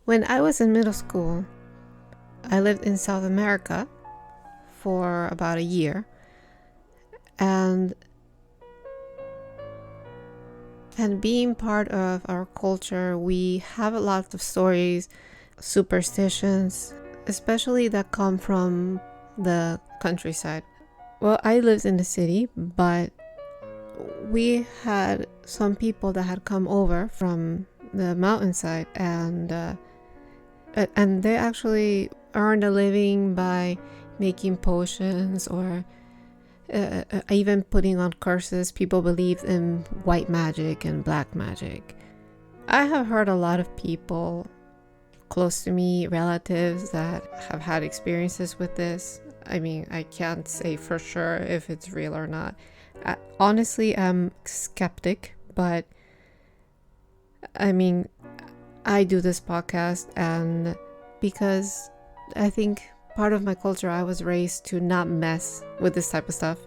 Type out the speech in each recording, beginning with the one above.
When I was in middle school, I lived in South America for about a year, and being part of our culture, we have a lot of stories, superstitions, especially that come from the countryside. Well, I lived in the city, but we had some people that had come over from the mountainside, and they actually earned a living by making potions or even putting on curses. People believed in white magic and black magic. I have heard a lot of people close to me, relatives, that have had experiences with this. I mean, I can't say for sure if it's real or not. Honestly, I'm skeptic, but I mean, I do this podcast, and because I think part of my culture, I was raised to not mess with this type of stuff.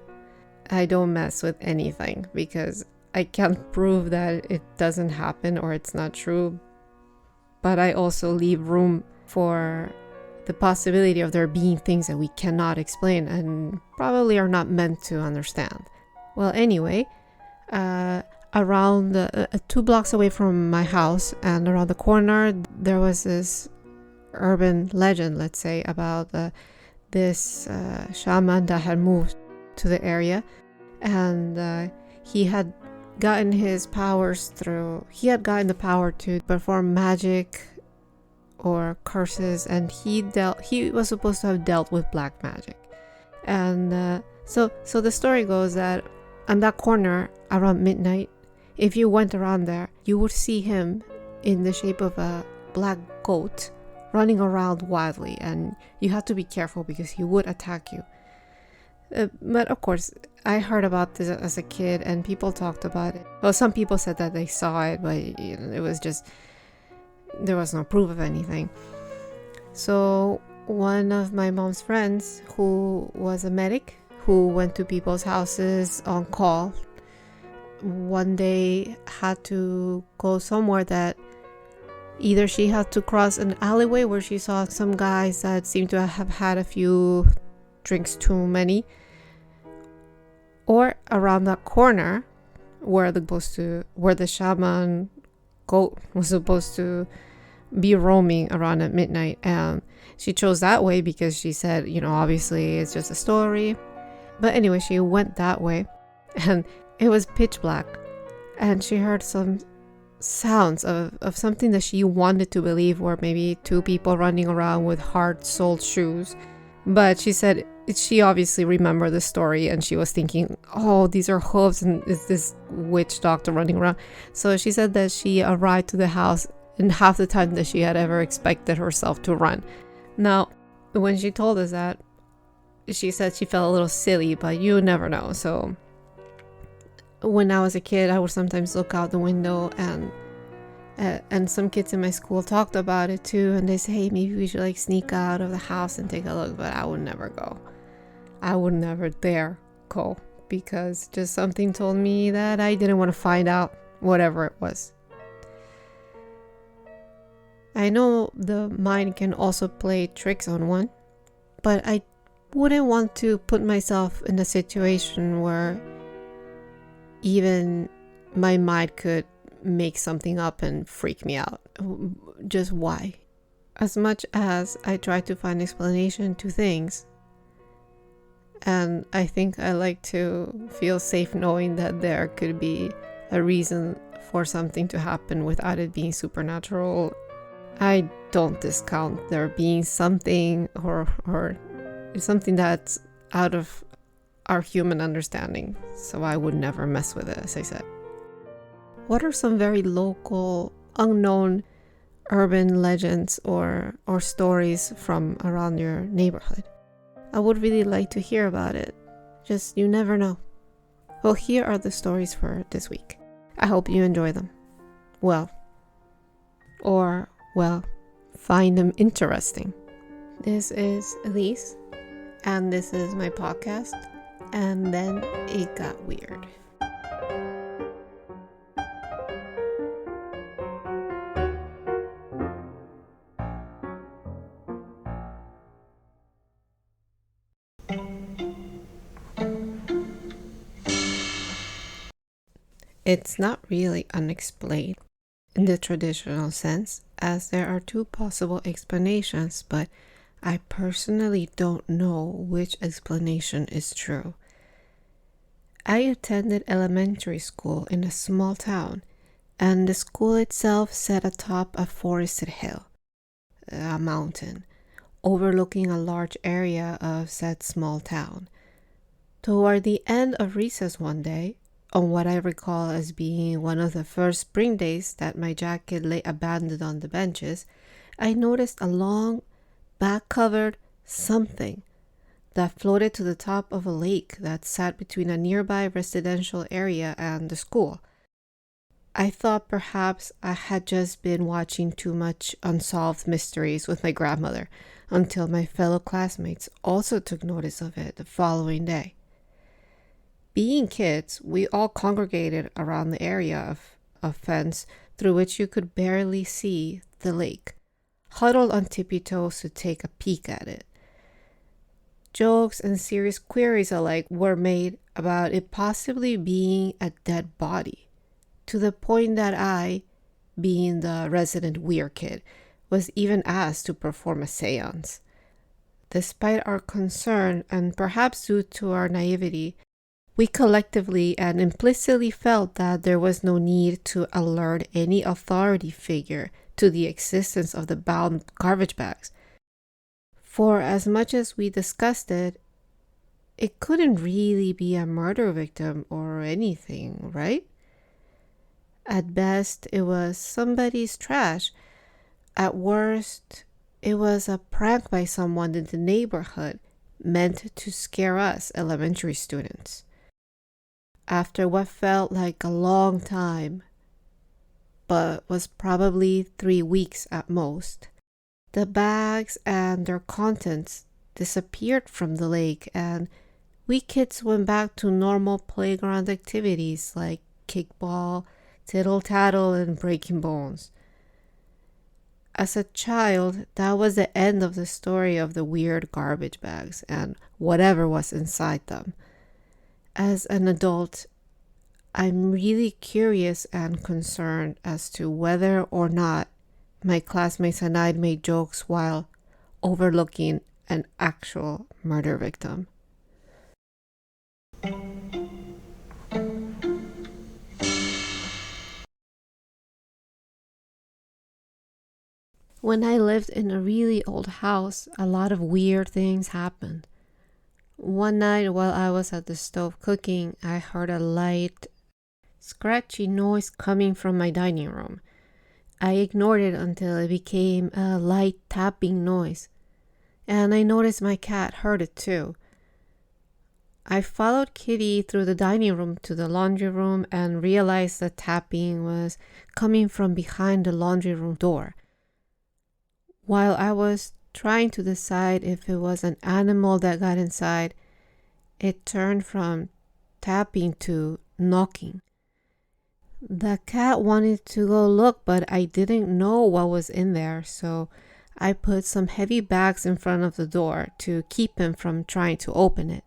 I don't mess with anything because I can't prove that it doesn't happen or it's not true. But I also leave room for the possibility of there being things that we cannot explain and probably are not meant to understand. Well, anyway, around 2 blocks away from my house and around the corner, there was this urban legend, let's say, about this shaman that had moved to the area, and he had gotten the power to perform magic or curses, and he was supposed to have dealt with black magic. And so the story goes that on that corner around midnight, if you went around there, you would see him in the shape of a black goat running around wildly, and you had to be careful because he would attack you. But of course, I heard about this as a kid, and people talked about it. Well, some people said that they saw it, but it was just, there was no proof of anything. So one of my mom's friends, who was a medic, who went to people's houses on call, one day had to go somewhere that either she had to cross an alleyway where she saw some guys that seemed to have had a few drinks too many, or around that corner where the shaman goat was supposed to be roaming around at midnight. And she chose that way because she said, obviously it's just a story. But anyway, she went that way, and it was pitch black, and she heard some sounds of something that she wanted to believe were maybe two people running around with hard-soled shoes. But she said she obviously remembered the story, and she was thinking, oh, these are hooves, and is this witch doctor running around? So she said that she arrived to the house in half the time that she had ever expected herself to run. Now, when she told us that, she said she felt a little silly, but you never know. So when I was a kid, I would sometimes look out the window, and some kids in my school talked about it too, and they say, hey, maybe we should sneak out of the house and take a look. But I would never go. I would never dare go, because just something told me that I didn't want to find out whatever it was. I know the mind can also play tricks on one, but I wouldn't want to put myself in a situation where even my mind could make something up and freak me out. Just why? As much as I try to find explanation to things, and I think I like to feel safe knowing that there could be a reason for something to happen without it being supernatural, I don't discount there being something or something that's out of our human understanding. So I would never mess with it, as I said. What are some very local, unknown urban legends or stories from around your neighborhood? I would really like to hear about it. Just, you never know. Well, here are the stories for this week. I hope you enjoy them. Find them interesting. This is Elise, and this is my podcast, and then it got weird. It's not really unexplained in the traditional sense, as there are two possible explanations, but I personally don't know which explanation is true. I attended elementary school in a small town, and the school itself sat atop a forested hill, a mountain, overlooking a large area of said small town. Toward the end of recess one day, on what I recall as being one of the first spring days that my jacket lay abandoned on the benches, I noticed a long, back-covered something that floated to the top of a lake that sat between a nearby residential area and the school. I thought perhaps I had just been watching too much Unsolved Mysteries with my grandmother until my fellow classmates also took notice of it the following day. Being kids, we all congregated around the area of a fence through which you could barely see the lake, huddled on tippy toes to take a peek at it. Jokes and serious queries alike were made about it possibly being a dead body, to the point that I, being the resident weird kid, was even asked to perform a seance. Despite our concern, and perhaps due to our naivety, we collectively and implicitly felt that there was no need to alert any authority figure to the existence of the bound garbage bags. For as much as we discussed it, it couldn't really be a murder victim or anything, right? At best, it was somebody's trash. At worst, it was a prank by someone in the neighborhood meant to scare us elementary students. After what felt like a long time, but was probably 3 weeks at most, the bags and their contents disappeared from the lake, and we kids went back to normal playground activities like kickball, tittle-tattle, and breaking bones. As a child, that was the end of the story of the weird garbage bags and whatever was inside them. As an adult, I'm really curious and concerned as to whether or not my classmates and I made jokes while overlooking an actual murder victim. When I lived in a really old house, a lot of weird things happened. One night while I was at the stove cooking, I heard a light, scratchy noise coming from my dining room. I ignored it until it became a light tapping noise, and I noticed my cat heard it too. I followed Kitty through the dining room to the laundry room and realized the tapping was coming from behind the laundry room door. While I was trying to decide if it was an animal that got inside, it turned from tapping to knocking. The cat wanted to go look, but I didn't know what was in there, so I put some heavy bags in front of the door to keep him from trying to open it.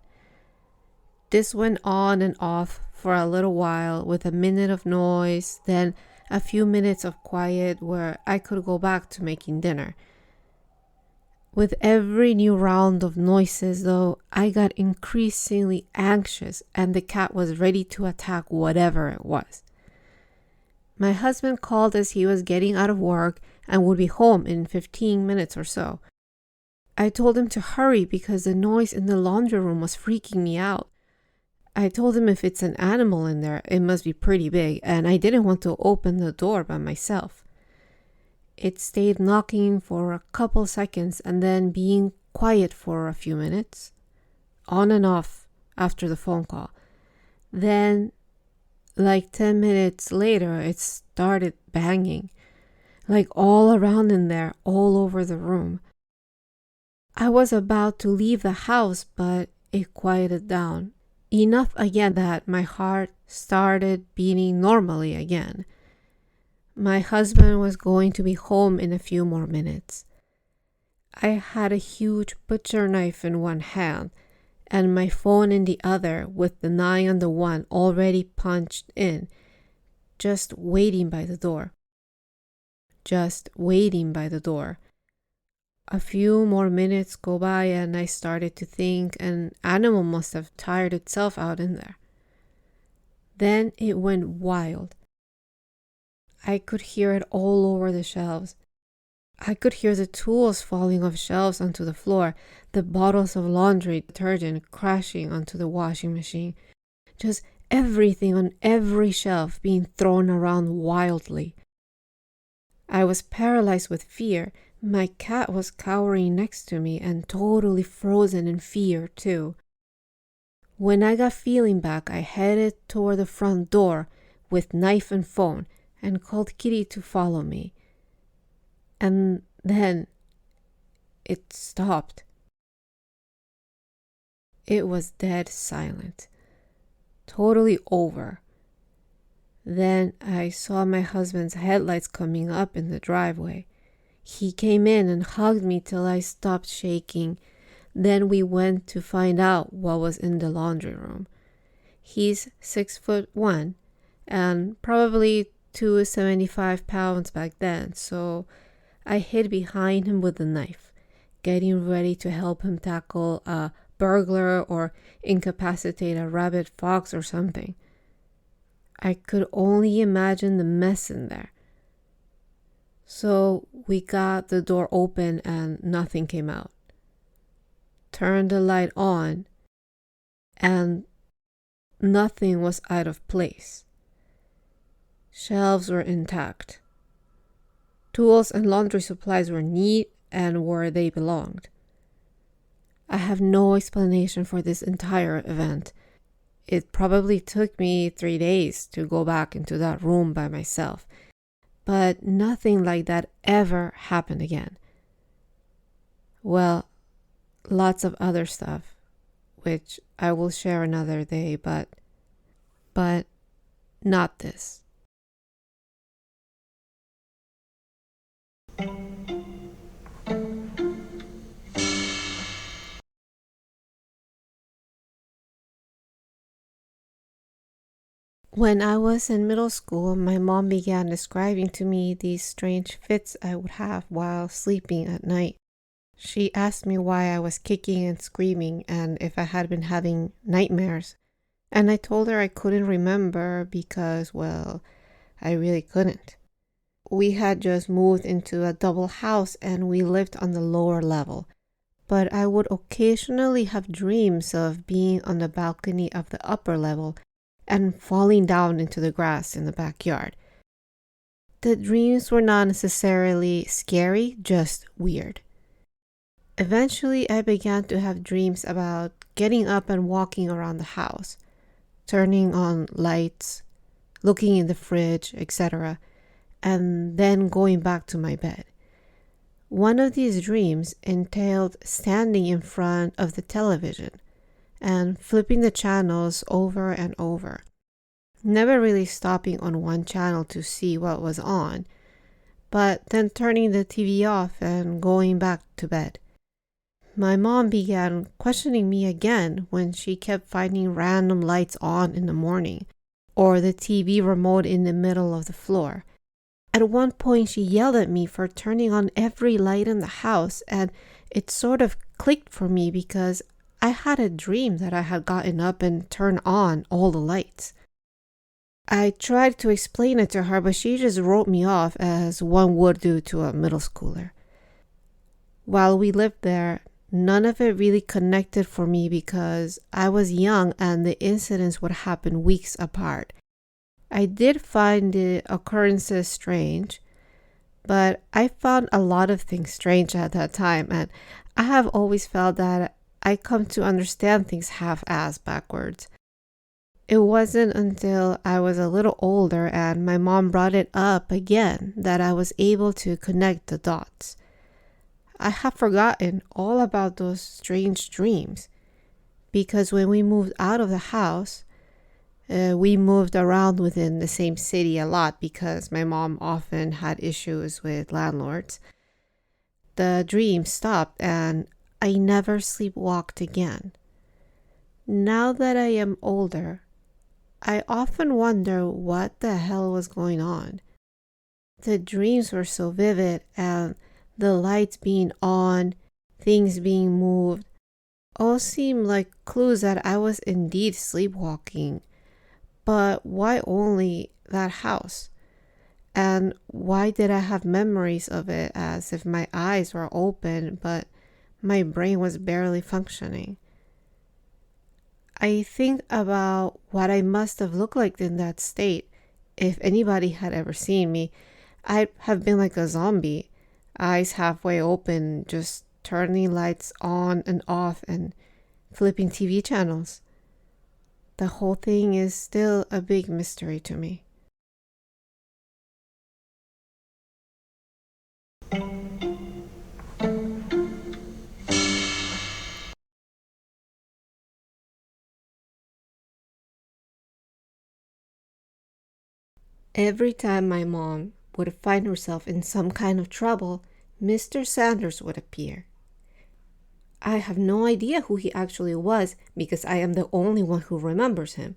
This went on and off for a little while with a minute of noise, then a few minutes of quiet where I could go back to making dinner. With every new round of noises, though, I got increasingly anxious and the cat was ready to attack whatever it was. My husband called as he was getting out of work and would be home in 15 minutes or so. I told him to hurry because the noise in the laundry room was freaking me out. I told him if it's an animal in there, it must be pretty big, and I didn't want to open the door by myself. It stayed knocking for a couple seconds and then being quiet for a few minutes, on and off after the phone call. Then, like 10 minutes later, it started banging, like all around in there, all over the room. I was about to leave the house, but it quieted down. Enough again that my heart started beating normally again. My husband was going to be home in a few more minutes. I had a huge butcher knife in one hand, and my phone in the other with the 9 on the one already punched in, just waiting by the door. Just waiting by the door. A few more minutes go by and I started to think an animal must have tired itself out in there. Then it went wild. I could hear it all over the shelves. I could hear the tools falling off shelves onto the floor, the bottles of laundry detergent crashing onto the washing machine. Just everything on every shelf being thrown around wildly. I was paralyzed with fear. My cat was cowering next to me and totally frozen in fear too. When I got feeling back, I headed toward the front door with knife and phone and called Kitty to follow me. And then it stopped. It was dead silent, totally over. Then I saw my husband's headlights coming up in the driveway. He came in and hugged me till I stopped shaking. Then we went to find out what was in the laundry room. He's 6'1" and probably 275 pounds back then, so I hid behind him with the knife, getting ready to help him tackle a burglar or incapacitate a rabid fox or something. I could only imagine the mess in there. So we got the door open and nothing came out. Turned the light on and nothing was out of place. Shelves were intact. Tools and laundry supplies were neat and where they belonged. I have no explanation for this entire event. It probably took me 3 days to go back into that room by myself, but nothing like that ever happened again. Well, lots of other stuff, which I will share another day, but not this. When I was in middle school, my mom began describing to me these strange fits I would have while sleeping at night. She asked me why I was kicking and screaming and if I had been having nightmares. And I told her I couldn't remember because, well, I really couldn't. We had just moved into a double house and we lived on the lower level. But I would occasionally have dreams of being on the balcony of the upper level and falling down into the grass in the backyard. The dreams were not necessarily scary, just weird. Eventually, I began to have dreams about getting up and walking around the house, turning on lights, looking in the fridge, etc., and then going back to my bed. One of these dreams entailed standing in front of the television and flipping the channels over and over, never really stopping on one channel to see what was on, but then turning the TV off and going back to bed. My mom began questioning me again when she kept finding random lights on in the morning or the TV remote in the middle of the floor. At one point, she yelled at me for turning on every light in the house, and it sort of clicked for me because I had a dream that I had gotten up and turned on all the lights. I tried to explain it to her, but she just wrote me off as one would do to a middle schooler. While we lived there, none of it really connected for me because I was young and the incidents would happen weeks apart. I did find the occurrences strange, but I found a lot of things strange at that time, and I have always felt that I come to understand things half-assed backwards. It wasn't until I was a little older and my mom brought it up again that I was able to connect the dots. I have forgotten all about those strange dreams because when we moved out of the house, we moved around within the same city a lot because my mom often had issues with landlords. The dream stopped and I never sleepwalked again. Now that I am older, I often wonder what the hell was going on. The dreams were so vivid, and the lights being on, things being moved, all seemed like clues that I was indeed sleepwalking. But why only that house? And why did I have memories of it as if my eyes were open, but my brain was barely functioning? I think about what I must have looked like in that state. If anybody had ever seen me, I'd have been like a zombie, eyes halfway open, just turning lights on and off and flipping TV channels. The whole thing is still a big mystery to me. Every time my mom would find herself in some kind of trouble, Mr. Sanders would appear. I have no idea who he actually was because I am the only one who remembers him.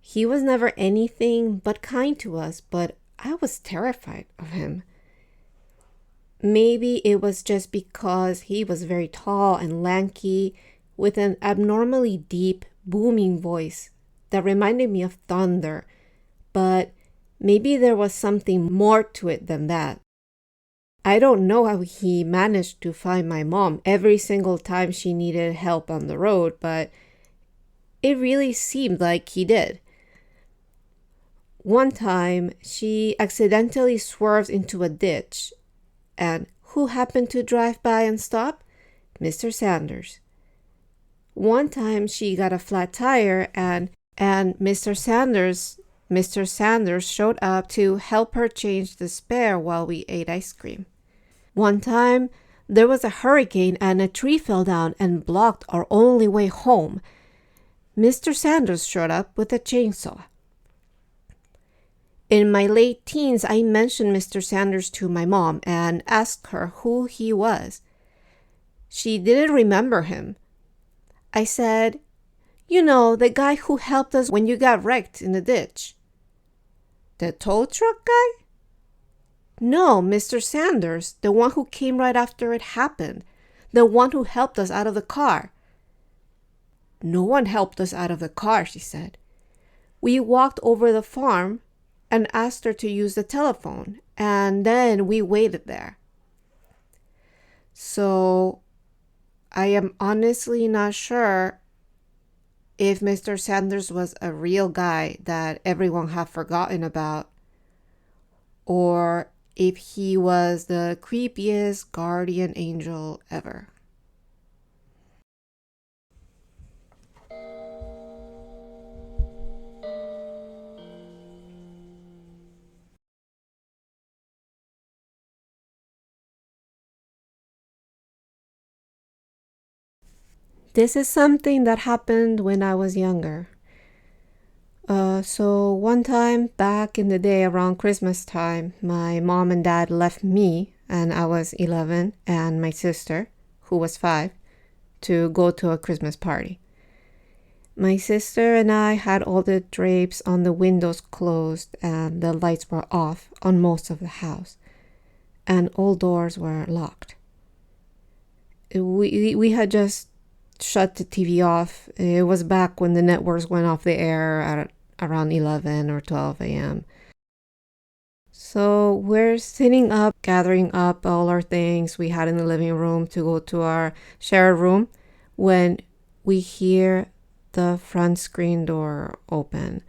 He was never anything but kind to us, but I was terrified of him. Maybe it was just because he was very tall and lanky with an abnormally deep, booming voice that reminded me of thunder, but maybe there was something more to it than that. I don't know how he managed to find my mom every single time she needed help on the road, but it really seemed like he did. One time, she accidentally swerved into a ditch, and who happened to drive by and stop? Mr. Sanders. One time, she got a flat tire, and Mr. Sanders showed up to help her change the spare while we ate ice cream. One time, there was a hurricane and a tree fell down and blocked our only way home. Mr. Sanders showed up with a chainsaw. In my late teens, I mentioned Mr. Sanders to my mom and asked her who he was. She didn't remember him. I said, "You know, the guy who helped us when you got wrecked in the ditch." "The tow truck guy?" "No, Mr. Sanders, the one who came right after it happened. The one who helped us out of the car." "No one helped us out of the car," she said. "We walked over the farm and asked her to use the telephone, and then we waited there." So, I am honestly not sure if Mr. Sanders was a real guy that everyone had forgotten about, or if he was the creepiest guardian angel ever. This is something that happened when I was younger. So one time back in the day around Christmas time, my mom and dad left me, and I was 11, and my sister, who was 5, to go to a Christmas party. My sister and I had all the drapes on the windows closed and the lights were off on most of the house, and all doors were locked. We had just shut the TV off. It was back when the networks went off the air at around 11 or 12 a.m. So we're sitting up, gathering up all our things we had in the living room to go to our shared room when we hear the front screen door open.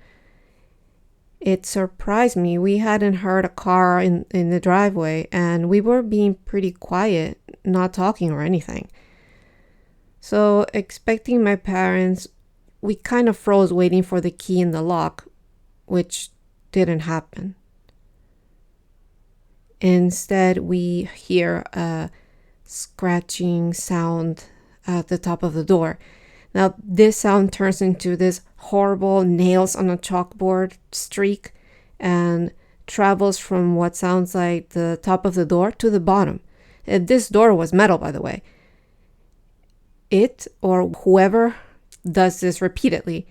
It surprised me. We hadn't heard a car in the driveway, and we were being pretty quiet, not talking or anything. So, expecting my parents, we kind of froze waiting for the key in the lock, which didn't happen. Instead, we hear a scratching sound at the top of the door. Now, this sound turns into this horrible nails on a chalkboard streak and travels from what sounds like the top of the door to the bottom. This door was metal, by the way. It, or whoever does this repeatedly.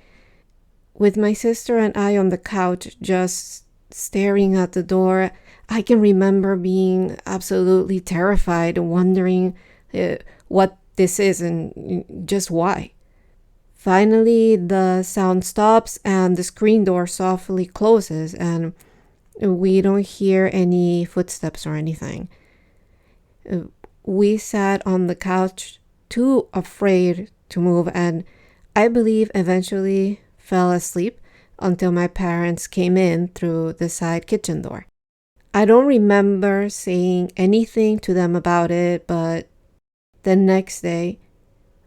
With my sister and I on the couch just staring at the door, I can remember being absolutely terrified, wondering what this is and just why. Finally, the sound stops and the screen door softly closes, and we don't hear any footsteps or anything. We sat on the couch, too afraid to move, and I believe eventually fell asleep until my parents came in through the side kitchen door. I don't remember saying anything to them about it, but the next day,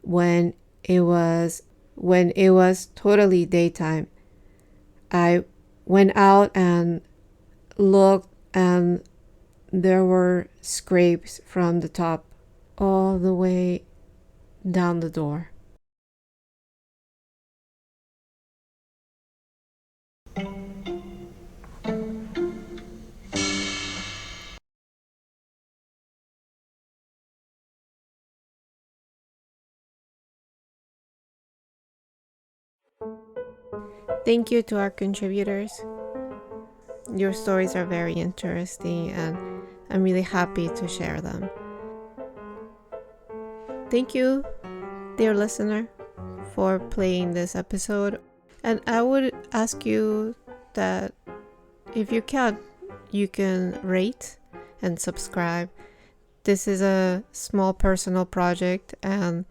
when it was totally daytime, I went out and looked, and there were scrapes from the top all the way down the door. Thank you to our contributors. Your stories are very interesting, and I'm really happy to share them. Thank you, dear listener, for playing this episode. And I would ask you that if you can rate and subscribe. This is a small personal project, and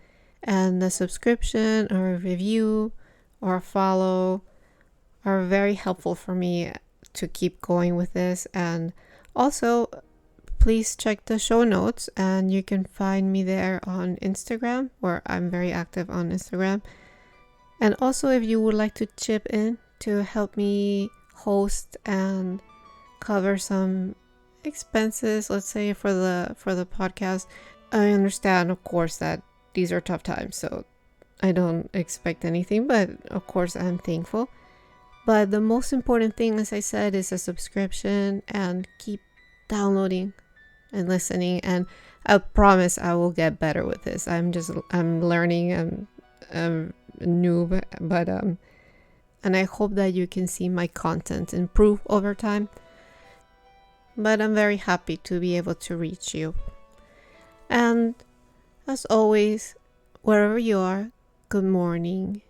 a subscription or a review or a follow are very helpful for me to keep going with this. And also, please check the show notes, and you can find me there on Instagram, where I'm very active on Instagram. And also, if you would like to chip in to help me host and cover some expenses, let's say for the podcast, I understand, of course, that these are tough times, so I don't expect anything, but of course I'm thankful. But the most important thing, as I said, is a subscription, and keep downloading and listening. And I promise I will get better with this. I'm learning. I'm a noob, but and I hope that you can see my content improve over time. But I'm very happy to be able to reach you. And as always, wherever you are, good morning,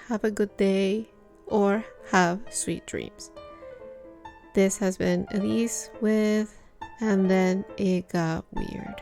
have a good day, or have sweet dreams. This has been Elise with And Then It Got Weird.